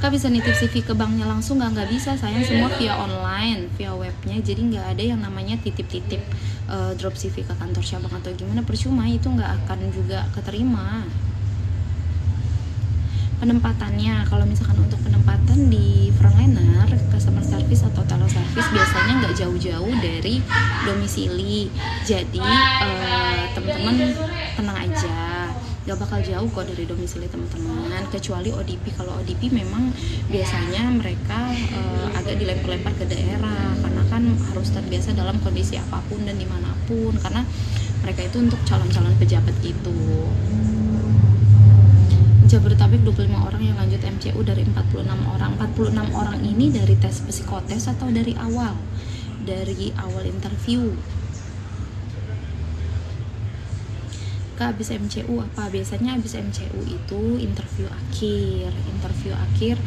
Kak bisa nitip CV ke banknya langsung nggak bisa, sayang semua via online, via webnya, jadi nggak ada yang namanya titip-titip drop CV ke kantor cabang atau gimana, percuma, itu nggak akan juga keterima. Penempatannya, kalau misalkan untuk penempatan di frontliner, customer service atau teleservice biasanya nggak jauh-jauh dari domisili, jadi teman-teman tenang aja, gak bakal jauh kok dari domisili teman-teman, kecuali ODP. Kalau ODP memang biasanya mereka agak dilempar-lempar ke daerah, karena kan harus terbiasa dalam kondisi apapun dan dimanapun, karena mereka itu untuk calon-calon pejabat gitu. Jabodetabek 25 orang yang lanjut MCU dari 46 orang. 46 orang ini dari tes psikotes atau dari awal? Dari awal interview. Kak, habis MCU apa? Biasanya habis MCU itu interview akhir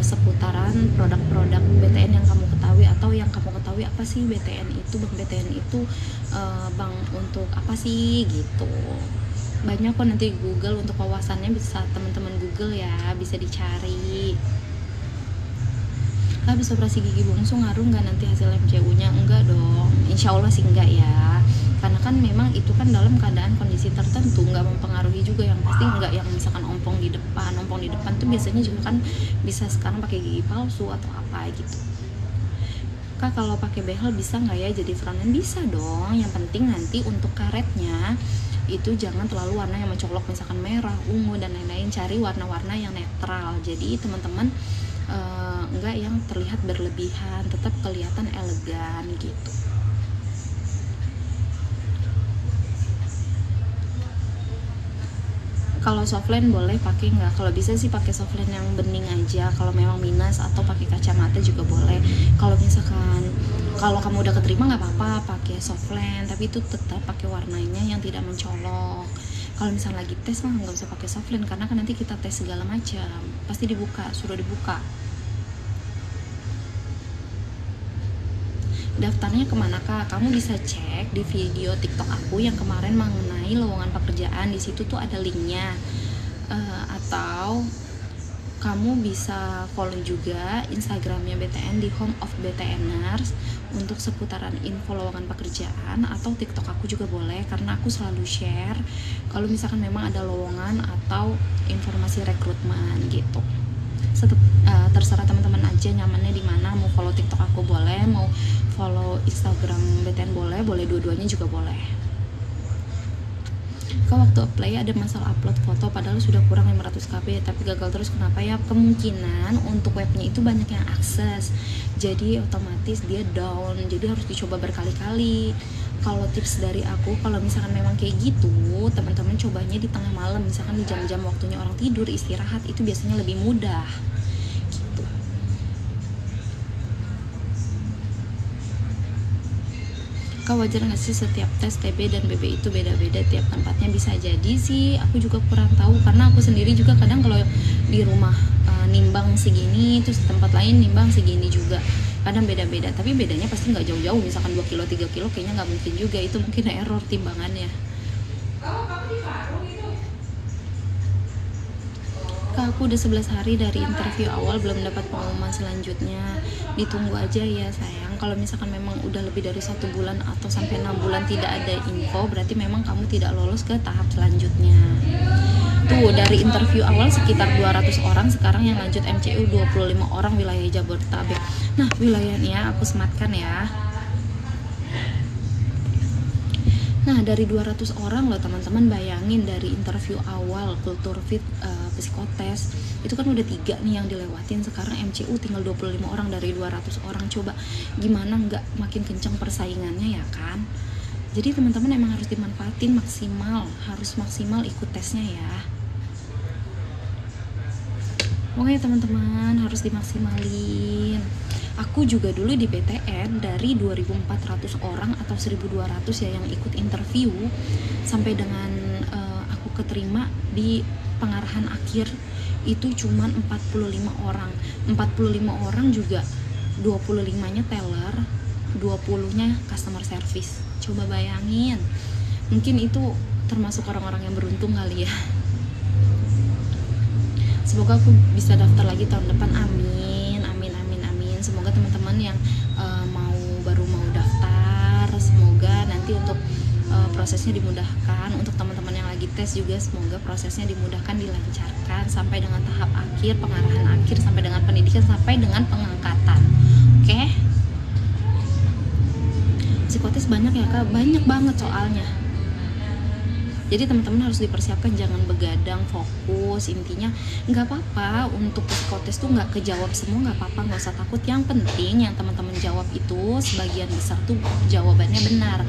seputaran produk-produk BTN yang kamu ketahui, atau yang kamu ketahui apa sih BTN itu, Bang BTN itu Bang untuk apa sih gitu. Banyak kok nanti Google, untuk wawasannya bisa teman-teman Google ya, bisa dicari. Habis operasi gigi bungsu ngaruh nggak nanti hasil MCU-nya? Enggak dong, insya Allah sih enggak ya, karena kan memang itu kan dalam keadaan kondisi tertentu, nggak mempengaruhi juga, yang pasti nggak yang misalkan ompong di depan tuh biasanya juga kan bisa sekarang pakai gigi palsu atau apa gitu. Kak, kalau pakai behel bisa nggak ya jadi frontend? Bisa dong, yang penting nanti untuk karetnya itu jangan terlalu warna yang mencolok, misalkan merah, ungu dan lain-lain, cari warna-warna yang netral, jadi teman-teman enggak yang terlihat berlebihan, tetap kelihatan elegan gitu. Kalau softline boleh pakai nggak? Kalau bisa sih pakai softline yang bening aja, kalau memang minus, atau pakai kacamata juga boleh. Kalau misalkan kalau kamu udah keterima nggak apa-apa pakai softline, tapi itu tetap pakai warnanya yang tidak mencolok. Kalau misalnya lagi tes mah nggak usah pakai softline, karena kan nanti kita tes segala macam, pasti suruh dibuka. Daftarnya kemana Kak? Kamu bisa cek di video TikTok aku yang kemarin mengenai lowongan pekerjaan, di situ tuh ada linknya. Atau kamu bisa follow juga Instagramnya BTN di Home of BTNers untuk seputaran info lowongan pekerjaan, atau TikTok aku juga boleh, karena aku selalu share kalau misalkan memang ada lowongan atau informasi rekrutmen gitu. Terserah teman-teman aja nyamannya di mana, mau follow TikTok aku boleh, mau follow Instagram BTN boleh dua-duanya juga boleh. Kak, waktu apply ada masalah upload foto padahal sudah kurang 500 KB tapi gagal terus, kenapa ya? Kemungkinan untuk webnya itu banyak yang akses, jadi otomatis dia down, jadi harus dicoba berkali-kali. Kalau tips dari aku, kalau misalkan memang kayak gitu, teman-teman cobanya di tengah malam, misalkan di jam-jam waktunya orang tidur istirahat, itu biasanya lebih mudah gitu. Kak, wajar nggak sih setiap tes TB dan BB itu beda-beda tiap tempatnya? Bisa jadi sih, aku juga kurang tahu, karena aku sendiri juga kadang kalau di rumah nimbang segini, terus tempat lain nimbang segini juga, kadang beda-beda, tapi bedanya pasti nggak jauh-jauh, misalkan 2 kilo 3 kilo kayaknya nggak mungkin juga, itu mungkin error timbangannya. Kak, aku udah 11 hari dari interview awal belum dapat pengumuman selanjutnya, ditunggu aja ya sayang. Kalau misalkan memang udah lebih dari 1 bulan atau sampai 6 bulan tidak ada info, berarti memang kamu tidak lolos ke tahap selanjutnya. Tuh, dari interview awal sekitar 200 orang, sekarang yang lanjut MCU 25 orang wilayah Jabodetabek. Nah, wilayahnya aku sematkan ya. Nah, dari 200 orang loh teman-teman, bayangin dari interview awal, kultur fit, psikotes, itu kan udah 3 nih yang dilewatin, sekarang MCU tinggal 25 orang dari 200 orang, coba gimana nggak makin kencang persaingannya ya kan? Jadi teman-teman emang harus dimanfaatin maksimal, harus maksimal ikut tesnya ya. Pokoknya teman-teman harus dimaksimalin. Aku juga dulu di PTN dari 2.400 orang atau 1.200 ya yang ikut interview, sampai dengan aku keterima di pengarahan akhir itu cuman 45 orang. 45 orang juga 25-nya teller, 20-nya customer service. Coba bayangin. Mungkin itu termasuk orang-orang yang beruntung kali ya. Semoga aku bisa daftar lagi tahun depan, amin amin amin amin. Semoga teman-teman yang baru mau daftar, semoga nanti untuk prosesnya dimudahkan. Untuk teman-teman yang lagi tes juga semoga prosesnya dimudahkan, dilancarkan sampai dengan tahap akhir, pengarahan akhir, sampai dengan pendidikan, sampai dengan pengangkatan. Oke? Psikotes banyak ya Kak, banyak banget soalnya. Jadi teman-teman harus dipersiapkan, jangan begadang, fokus. Intinya nggak apa-apa untuk psikotes tuh nggak kejawab semua, nggak apa-apa, nggak usah takut. Yang penting yang teman-teman jawab itu sebagian besar tuh jawabannya benar.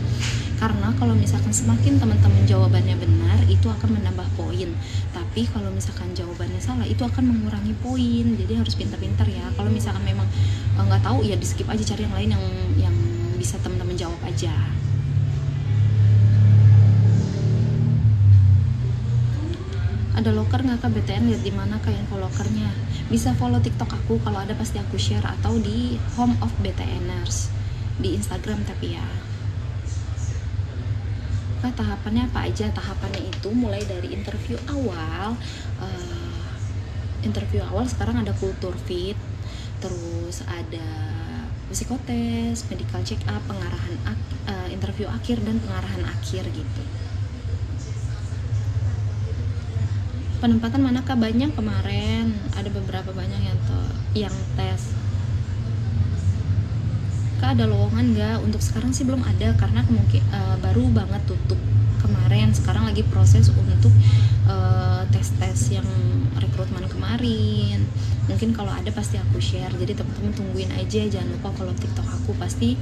Karena kalau misalkan semakin teman-teman jawabannya benar, itu akan menambah poin. Tapi kalau misalkan jawabannya salah, itu akan mengurangi poin. Jadi harus pintar-pintar ya. Kalau misalkan memang nggak tahu, ya di skip aja, cari yang lain yang bisa teman-teman jawab aja. Ada loker nggak Kak BTN? Lihat di mana Kak info lokernya? Bisa follow TikTok aku, kalau ada pasti aku share, atau di Home of BTNers di Instagram. Tapi ya Kak, tahapannya apa aja? Tahapannya itu mulai dari interview awal. Sekarang ada kultur fit, terus ada psikotes, medical check up, pengarahan interview akhir, dan pengarahan akhir gitu. Penempatan mana Kak? Banyak, kemarin ada beberapa banyak yang tes. Kak, ada lowongan nggak? Untuk sekarang sih belum ada, karena baru banget tutup kemarin. Sekarang lagi proses untuk tes-tes yang rekrutmen kemarin. Mungkin kalau ada pasti aku share, jadi teman-teman tungguin aja. Jangan lupa follow TikTok aku, pasti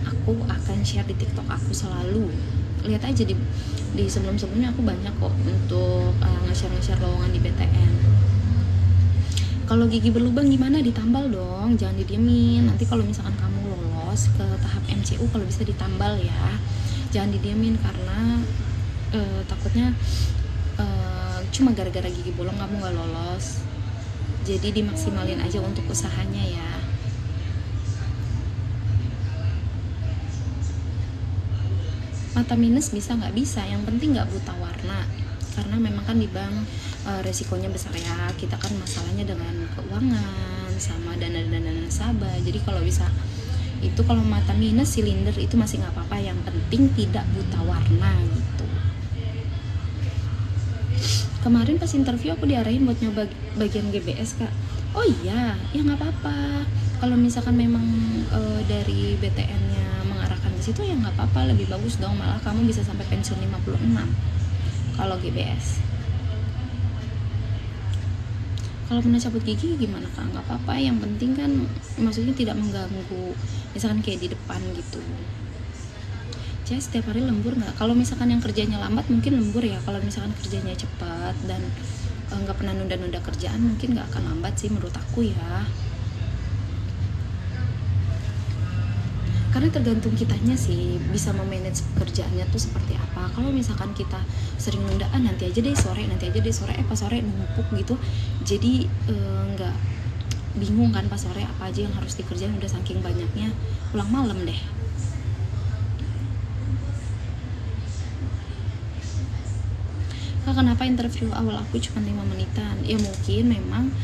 aku akan share di TikTok aku selalu. Lihat aja di sebelum-sebelumnya aku banyak kok untuk nge-share lowongan di BTN. Kalau gigi berlubang gimana? Ditambal dong, jangan didiemin. Nanti kalau misalkan kamu lolos ke tahap MCU, kalau bisa ditambal ya, jangan didiemin. Karena takutnya cuma gara-gara gigi bolong kamu gak lolos. Jadi dimaksimalin aja untuk usahanya ya. Mata minus bisa nggak? Bisa, yang penting nggak buta warna. Karena memang kan di bank resikonya besar ya. Kita kan masalahnya dengan keuangan sama dana-dana nasabah. Jadi kalau bisa itu, kalau mata minus silinder itu masih nggak apa-apa, yang penting tidak buta warna gitu. Kemarin pas interview aku diarahin buat nyoba bagian GBS Kak. Oh iya, ya nggak apa-apa. Kalau misalkan memang dari BTN-nya mengarahkan ke situ, ya nggak apa-apa, lebih bagus dong, malah kamu bisa sampai pensiun 56 kalau GBS. Kalau pernah cabut gigi gimana Kak? Nggak apa-apa, yang penting kan maksudnya tidak mengganggu, misalkan kayak di depan gitu. Jadi setiap hari lembur nggak? Kalau misalkan yang kerjanya lambat mungkin lembur ya. Kalau misalkan kerjanya cepat dan nggak pernah nunda-nunda kerjaan, mungkin nggak akan lambat sih menurut aku ya. Karena tergantung kitanya sih, bisa memanage pekerjaannya tuh seperti apa. Kalau misalkan kita sering nunda, nanti aja deh sore, pas sore numpuk gitu, jadi nggak bingung kan pas sore apa aja yang harus dikerjain, udah saking banyaknya pulang malam deh. Kak, kenapa interview awal aku cuma 5 menitan? Ya mungkin memang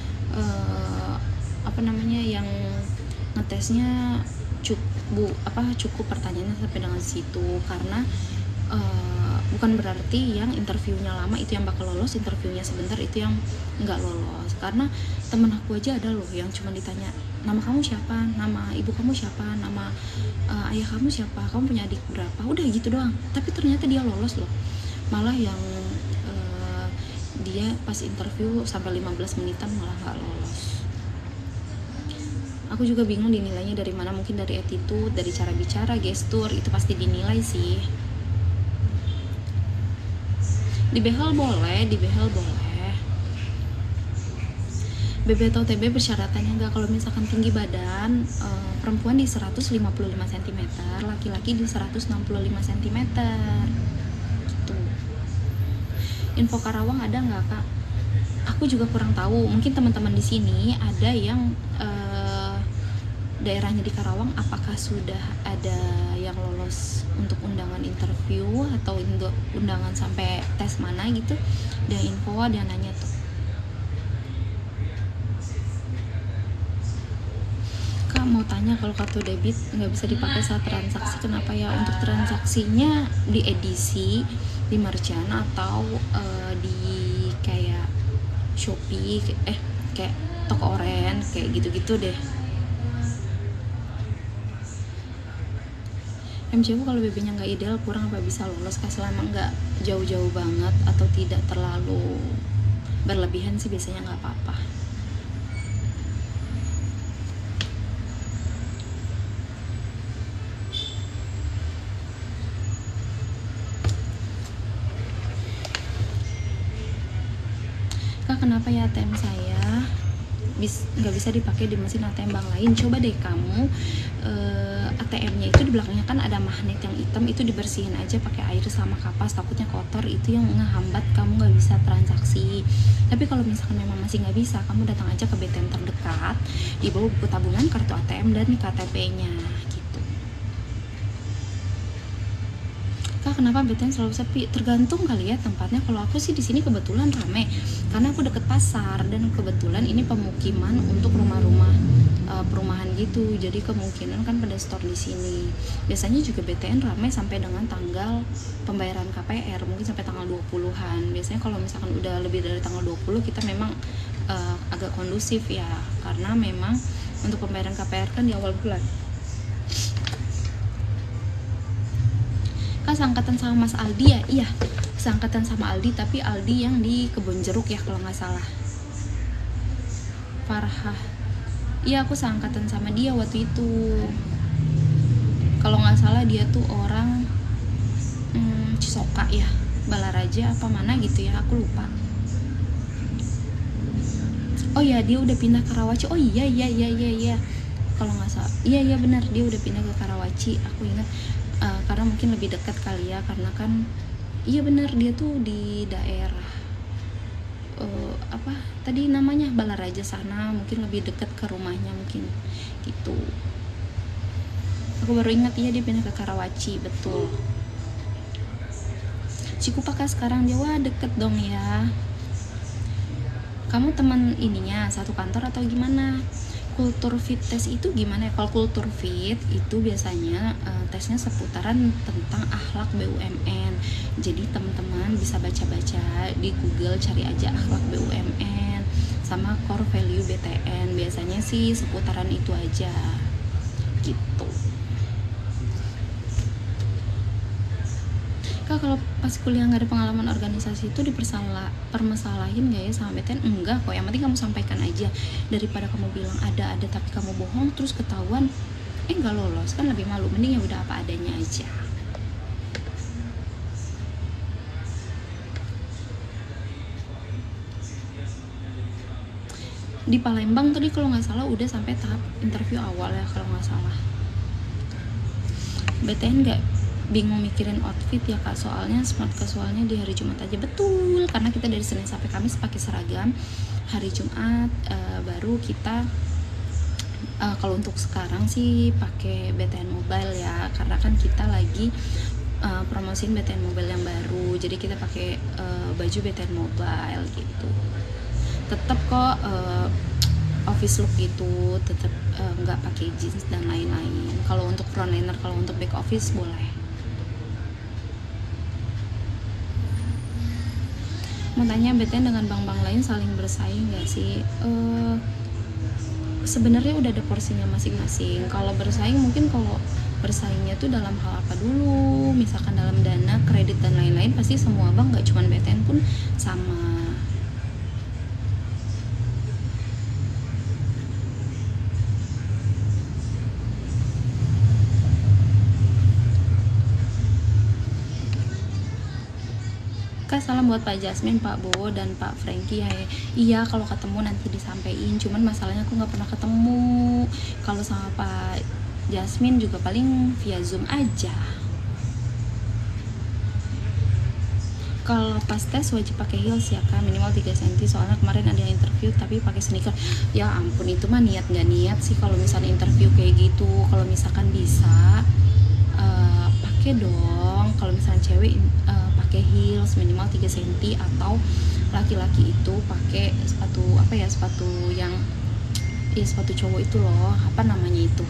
yang ngetesnya cukup pertanyaannya sampai dengan situ. Karena bukan berarti yang interviewnya lama itu yang bakal lolos, interviewnya sebentar itu yang nggak lolos. Karena temen aku aja ada loh yang cuma ditanya, nama kamu siapa, nama ibu kamu siapa, nama ayah kamu siapa, kamu punya adik berapa, udah gitu doang. Tapi ternyata dia lolos loh. Malah yang dia pas interview sampai 15 menitan malah nggak lolos. Aku juga bingung dinilainya dari mana, mungkin dari attitude, dari cara bicara, gestur, itu pasti dinilai sih. Di behel boleh. BB atau TB persyaratannya enggak. Kalau misalkan tinggi badan, perempuan di 155 cm, laki-laki di 165 cm gitu. Info Karawang ada nggak Kak? Aku juga kurang tahu. Mungkin teman-teman di sini ada yang daerahnya di Karawang, apakah sudah ada yang lolos untuk undangan interview atau undangan sampai tes mana gitu? Ada info, ada nanya tuh. mau tanya, kalau kartu debit nggak bisa dipakai saat transaksi, kenapa ya? Untuk transaksinya di edisi, di merchant, atau di kayak Shopee, kayak toko oren, kayak gitu-gitu deh. MCU kalau BB-nya nggak ideal, kurang apa bisa lolos? Selama nggak jauh-jauh banget atau tidak terlalu berlebihan sih biasanya nggak apa-apa. Kak, kenapa ya ATM saya nggak bisa dipakai di mesin ATM bank lain? Coba deh kamu ATM-nya itu di belakangnya kan ada magnet yang hitam, itu dibersihin aja pakai air sama kapas, takutnya kotor, itu yang ngehambat kamu nggak bisa transaksi. Tapi kalau misalkan memang masih nggak bisa, kamu datang aja ke BTN terdekat, dibawa buku tabungan, kartu ATM, dan KTP-nya gitu. Kak, kenapa BTN selalu sepi? Tergantung kali ya tempatnya. Kalau aku sih di sini kebetulan rame karena aku deket pasar, dan kebetulan ini pemukiman untuk rumah-rumah perumahan gitu. Jadi kemungkinan kan pada store di sini. Biasanya juga BTN rame sampai dengan tanggal pembayaran KPR, mungkin sampai tanggal 20-an. Biasanya kalau misalkan udah lebih dari tanggal 20 kita memang agak kondusif ya, karena memang untuk pembayaran KPR kan di awal bulan. Kak, seangkatan sama Mas Aldi ya? Iya, seangkatan sama Aldi, tapi Aldi yang di Kebon Jeruk ya kalau nggak salah. Farhah, iya aku seangkatan sama dia waktu itu. Kalau nggak salah dia tuh orang Cisoka ya, Balaraja apa mana gitu ya, aku lupa. Oh ya, dia udah pindah ke Karawaci. Oh iya, kalau nggak salah, iya benar, dia udah pindah ke Karawaci, aku ingat. Karena mungkin lebih dekat kali ya, karena kan iya benar, dia tuh di daerah apa tadi namanya, Balaraja sana, mungkin lebih dekat ke rumahnya mungkin gitu. Aku baru ingat, iya dia pindah ke Karawaci, betul. Cikupa sekarang dia, wah deket dong ya. Kamu teman ininya satu kantor atau gimana? Kultur fit test itu gimana ya? Kalau kultur fit itu biasanya tesnya seputaran tentang akhlak BUMN. Jadi teman-teman bisa baca-baca di Google, cari aja akhlak BUMN sama core value BTN. Biasanya sih seputaran itu aja gitu. Kak, kalau pas kuliah nggak ada pengalaman organisasi itu permasalahin nggak ya sama BTN? Enggak kok, yang penting kamu sampaikan aja. Daripada kamu bilang ada tapi kamu bohong terus ketahuan nggak lolos, kan lebih malu. Mending ya udah apa adanya aja. Di Palembang tadi kalau nggak salah udah sampai tahap interview awal ya kalau nggak salah. BTN nggak bingung mikirin outfit ya Kak, soalnya smart casualnya di hari Jumat aja. Betul, karena kita dari Senin sampai Kamis pakai seragam, hari Jumat baru kita kalau untuk sekarang sih pakai BTN Mobile ya, karena kan kita lagi promosiin BTN Mobile yang baru, jadi kita pakai baju BTN Mobile gitu. Tetap kok office look gitu, tetap nggak pakai jeans dan lain-lain. Kalau untuk frontliner, kalau untuk back office boleh. Mau tanya, BTN dengan bank-bank lain saling bersaing nggak sih? Sebenarnya udah ada porsinya masing-masing. Kalau bersaing, mungkin kalau bersaingnya tuh dalam hal apa dulu, misalkan dalam dana, kredit dan lain-lain, pasti semua bank, nggak cuma BTN pun sama. Kak, salam buat Pak Jasmine, Pak Bowo, dan Pak Frankie ya. Iya, kalau ketemu nanti disampaikan. Cuman masalahnya aku nggak pernah ketemu. Kalau sama Pak Jasmine juga paling via Zoom aja. Kalau pas tes wajib pakai heels ya Kak, minimal 3 cm. Soalnya kemarin ada yang interview tapi pakai sneaker. Ya ampun, itu mah niat nggak niat sih kalau misalnya interview kayak gitu. Kalau misalkan bisa pakai dong. Kalau misalnya cewek pakai heels minimal 3 cm, atau laki-laki itu pakai sepatu sepatu yang sepatu cowok itu loh, apa namanya itu.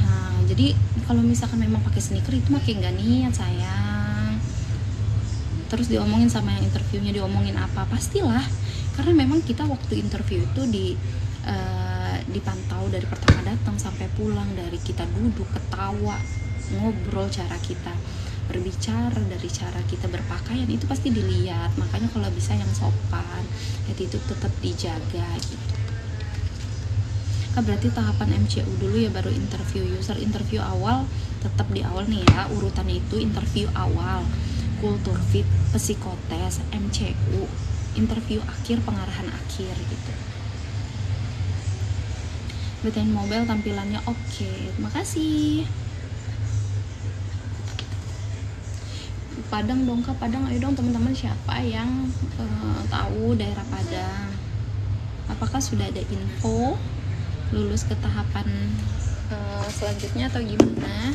Nah jadi kalau misalkan memang pakai sneaker itu makin gak niat sayang. Terus diomongin sama yang interviewnya, diomongin apa, pastilah, karena memang kita waktu interview itu dipantau dari pertama datang sampai pulang, dari kita duduk, ketawa, ngobrol, cara kita berbicara, dari cara kita berpakaian itu pasti dilihat. Makanya kalau bisa yang sopan, attitude tetap dijaga gitu. Berarti tahapan MCU dulu ya, baru interview user. Interview awal tetap di awal nih ya, urutannya itu interview awal, kultur fit, psikotes, MCU, interview akhir, pengarahan akhir gitu. BTN Mobile tampilannya oke. Makasih. Padang dong Kak, Padang, ayo dong teman-teman, siapa yang tahu daerah Padang? Apakah sudah ada info lulus ke tahapan selanjutnya atau gimana?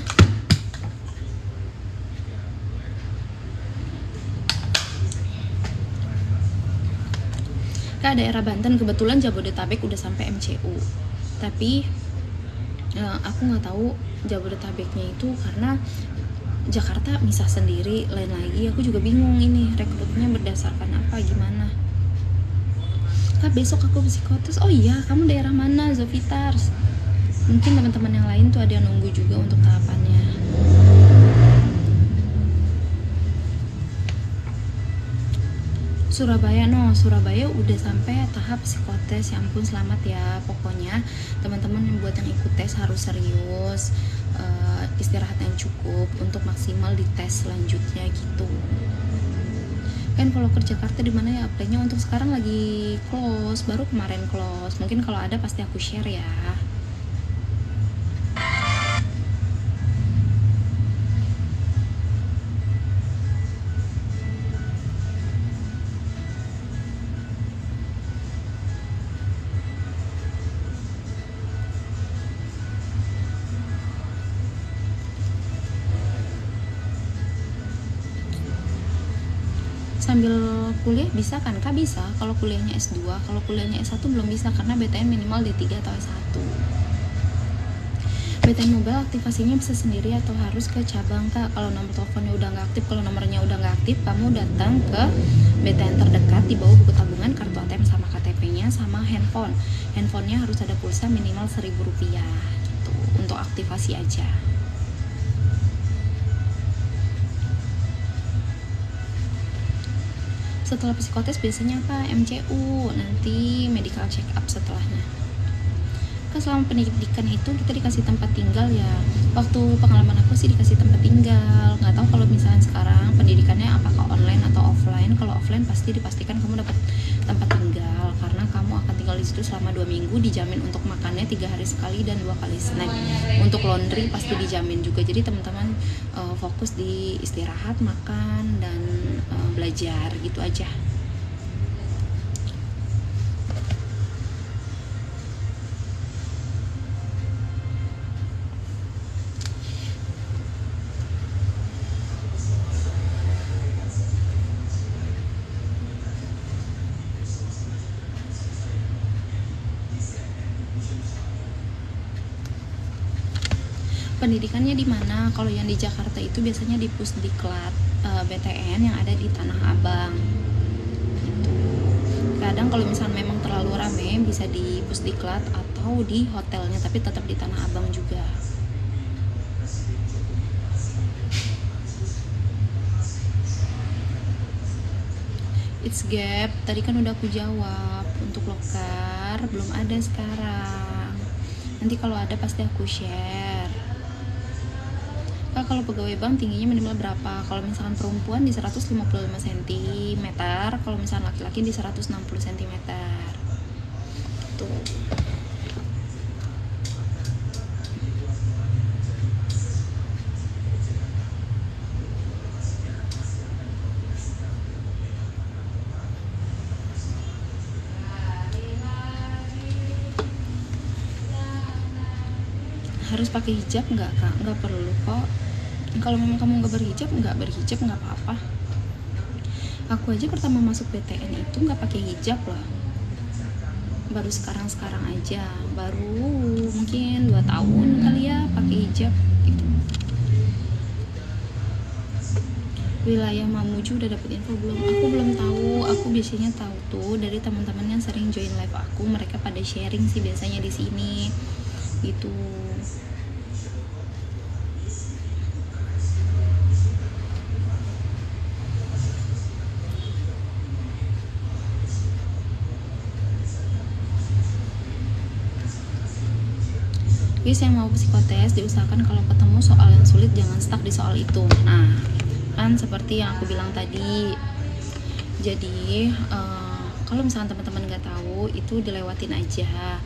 Kak, daerah Banten, kebetulan Jabodetabek udah sampai MCU, tapi aku nggak tahu Jabodetabeknya itu karena Jakarta misah sendiri, lain lagi. Aku juga bingung ini rekrutnya berdasarkan apa, gimana. Kak, besok aku psikotes. Oh iya, kamu daerah mana, Zovitars? Mungkin teman-teman yang lain tuh ada yang nunggu juga untuk tahapannya. Surabaya udah sampai tahap psikotes. Ya ampun, selamat ya. Pokoknya teman-teman yang buat yang ikut tes harus serius, istirahat yang cukup untuk maksimal di tes selanjutnya gitu. Kan kalau ke Jakarta di mana ya apply-nya untuk sekarang lagi close, baru kemarin close. Mungkin kalau ada pasti aku share ya. Sambil kuliah bisa kan Kak? Bisa kalau kuliahnya S2. Kalau kuliahnya S1 belum bisa karena BTN minimal D3 atau S1. BTN Mobile aktivasinya bisa sendiri atau harus ke cabang Kak? Kalau nomor teleponnya udah nggak aktif, kalau nomornya udah nggak aktif, kamu datang ke BTN terdekat, di bawah buku tabungan, kartu ATM sama KTP-nya, sama handphone. Handphonenya harus ada pulsa minimal Rp1.000 gitu, untuk aktivasi aja. Setelah psikotes biasanya apa? MCU, nanti medical check up setelahnya. Kan selama pendidikan itu kita dikasih tempat tinggal ya. Waktu pengalaman aku sih dikasih tempat tinggal. Nggak tahu kalau misalnya sekarang pendidikannya apakah online atau offline. Kalau offline pasti dipastikan kamu dapat tempat tinggal, karena kamu akan tinggal di situ selama 2 minggu, dijamin untuk makannya 3 hari sekali dan 2 kali snack. Untuk laundry pasti dijamin juga. Jadi teman-teman fokus di istirahat, makan, dan belajar gitu aja. Pendidikannya di mana? Kalau yang di Jakarta itu biasanya di Pusdiklat BTN yang ada di Tanah Abang. Gitu. Kadang kalau misalnya memang terlalu rame bisa di Pusdiklat atau di hotelnya, tapi tetap di Tanah Abang juga. It's gap, tadi kan udah aku jawab. Untuk lokar belum ada sekarang. Nanti kalau ada pasti aku share. Kak, kalau pegawai bank tingginya minimal berapa? Kalau misalkan perempuan di 155 cm, kalau misalkan laki-laki di 160 cm. Tuh. Harus pakai hijab nggak Kak? Nggak perlu kok. Kalau memang kamu nggak berhijab nggak apa-apa. Aku aja pertama masuk BTN itu nggak pakai hijab loh. baru sekarang aja, baru mungkin 2 tahun kali ya pakai hijab gitu. Wilayah Mamuju udah dapet info belum? Aku belum tahu. Aku biasanya tahu tuh dari teman-teman yang sering join live aku, mereka pada sharing sih biasanya di sini gitu. Guys yang mau psikotes, diusahakan kalau ketemu soal yang sulit jangan stuck di soal itu. Nah, kan seperti yang aku bilang tadi. Jadi kalau misalkan teman-teman nggak tahu, itu dilewatin aja,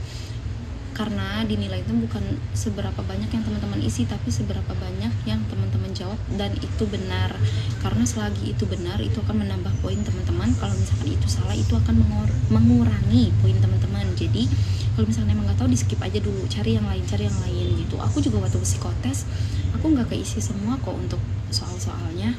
karena dinilai itu bukan seberapa banyak yang teman-teman isi, tapi seberapa banyak yang teman-teman jawab dan itu benar. Karena selagi itu benar, itu akan menambah poin teman-teman. Kalau misalkan itu salah, itu akan mengurangi poin teman-teman. Jadi kalau misalnya emang nggak tahu, di skip aja dulu, cari yang lain gitu. Aku juga waktu psikotes, aku nggak keisi semua kok untuk soal-soalnya.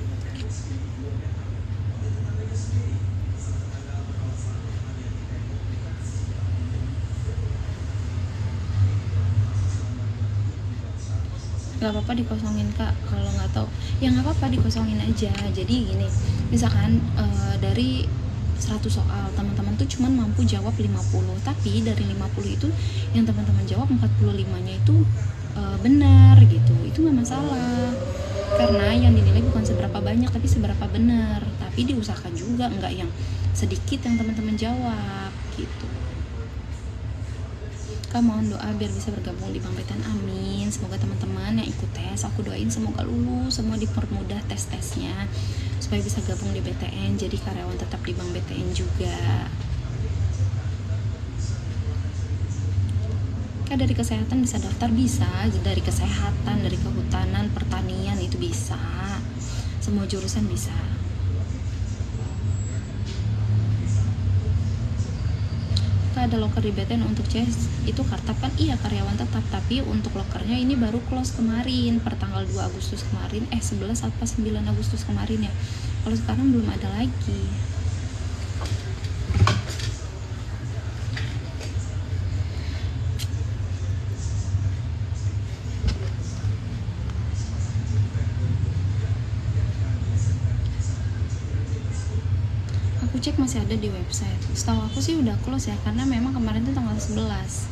Gak apa-apa dikosongin kak, kalau nggak tahu ya nggak apa-apa dikosongin aja. Jadi gini, misalkan dari 100 soal teman-teman tuh cuman mampu jawab 50, tapi dari 50 itu yang teman-teman jawab 45-nya itu benar gitu, itu nggak masalah, karena yang dinilai bukan seberapa banyak tapi seberapa benar. Tapi diusahakan juga nggak yang sedikit yang teman-teman jawab gitu. Kak mohon doa biar bisa bergabung di Bank BTN, amin. Semoga teman-teman yang ikut tes, aku doain semoga lulus, semua dipermudah tes-tesnya supaya bisa gabung di BTN, jadi karyawan tetap di Bank BTN juga. Kak dari kesehatan bisa daftar? Bisa, dari kesehatan, dari kehutanan, pertanian itu bisa, semua jurusan bisa. Ada loker di BTN untuk CS itu kartap kan? Iya, karyawan tetap, tapi untuk lokernya ini baru close kemarin per tanggal 2 Agustus kemarin, 11 atau 9 Agustus kemarin ya. Kalau sekarang belum ada lagi. Aku cek masih ada di website. Setahu aku sih udah close ya, karena memang kemarin tuh tanggal 11.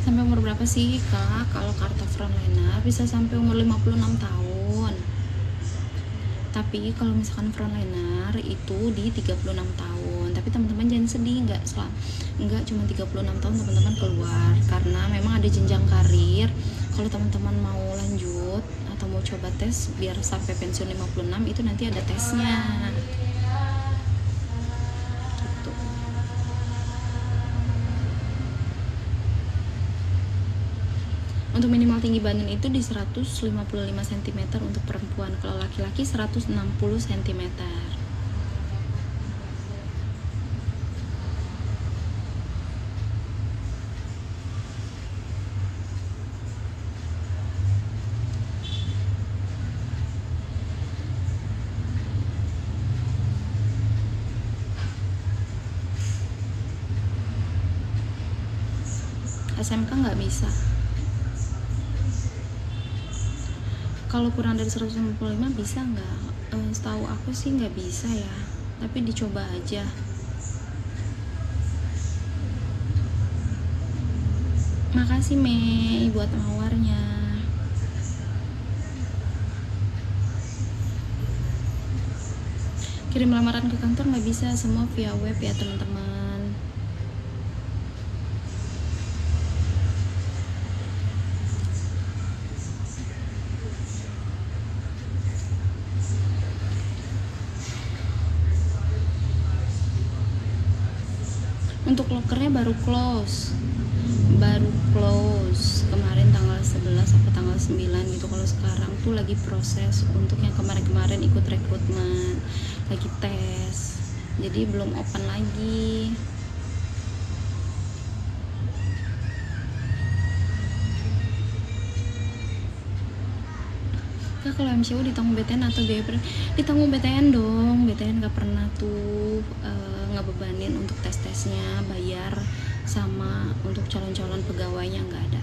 Sampai umur berapa sih kak kalau kartu frontliner? Bisa sampai umur 56 tahun. Tapi kalau misalkan frontliner itu di 36 tahun. Tapi teman-teman jangan sedih, nggak cuma 36 tahun teman-teman keluar, karena memang ada jenjang karir. Kalau teman-teman mau lanjut atau mau coba tes biar sampai pensiun 56, itu nanti ada tesnya gitu. Untuk minimal tinggi badan itu di 155 cm untuk perempuan, kalau laki-laki 160 cm. SMK nggak bisa. Kalau kurang dari 165 bisa nggak? Setahu aku sih nggak bisa ya, tapi dicoba aja. Makasih Mei buat mawarnya. Kirim lamaran ke kantor nggak bisa, semua via web ya teman-teman. Untuk lokernya baru close kemarin tanggal 11 atau tanggal 9 gitu. Kalau sekarang tuh lagi proses untuk yang kemarin-kemarin ikut rekrutmen, lagi tes, jadi belum open lagi. Kak kalau MCU ditanggung BTN atau biaya ditanggung BTN dong. BTN nggak pernah tuh ngebebanin untuk tes-tesnya, bayar, sama untuk calon-calon pegawainya nggak ada.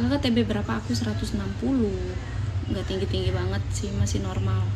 Kakak TB berapa? Aku 160, nggak tinggi-tinggi banget sih, masih normal.